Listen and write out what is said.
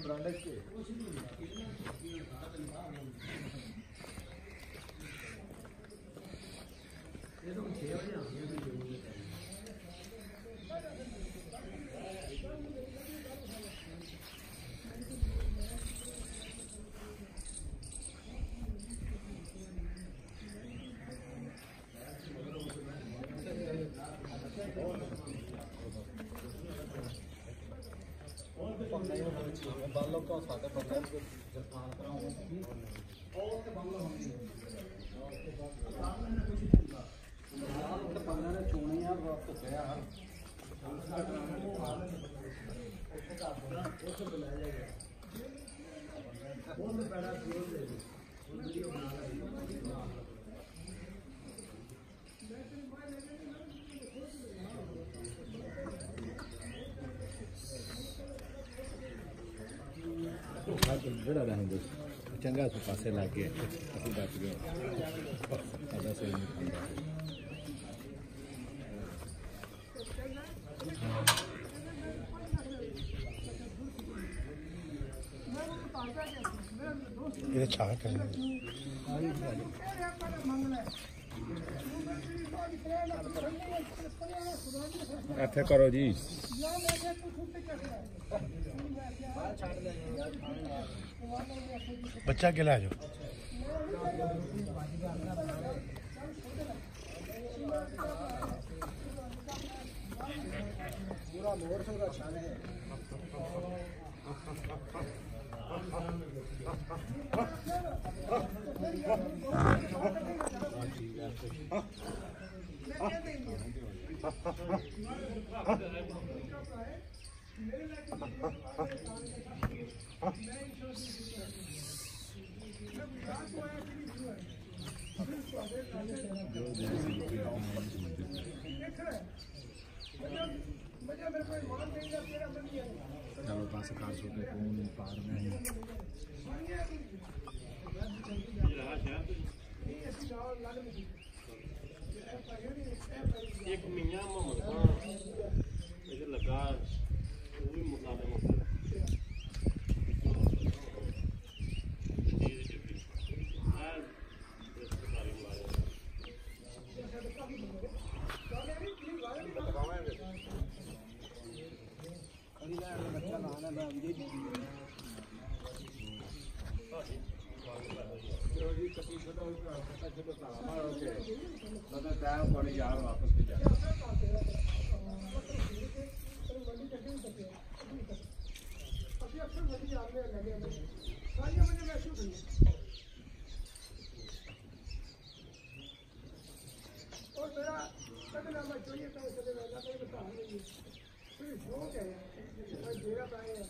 Branded के ये तो 6 बजे आती है। बालों का सादा पता है जरपान कराऊं और के बालों हम सामने कुछ नहीं होगा यार के बंदा ने चुनी यार आपको गया उसको बुलाया जाएगा वो में बड़ा क्लोज है वीडियो बना रहा है बड़ा रहेंगे चंगा से पासे लाके असली बात गए आधा से ये छाट है ऐसे करो जी बच्चा के ला जाओ पूरा मोर से अच्छा है चलो पास कार छोटे कौन पार में एक मियां मोहम्मद खान इधर लगा वो भी मुकाबले में बच्चा नहाना मैं मुझे यार वापस भी जा और मेरा सदनामा चाहिए तो शौक है मेरा पाए है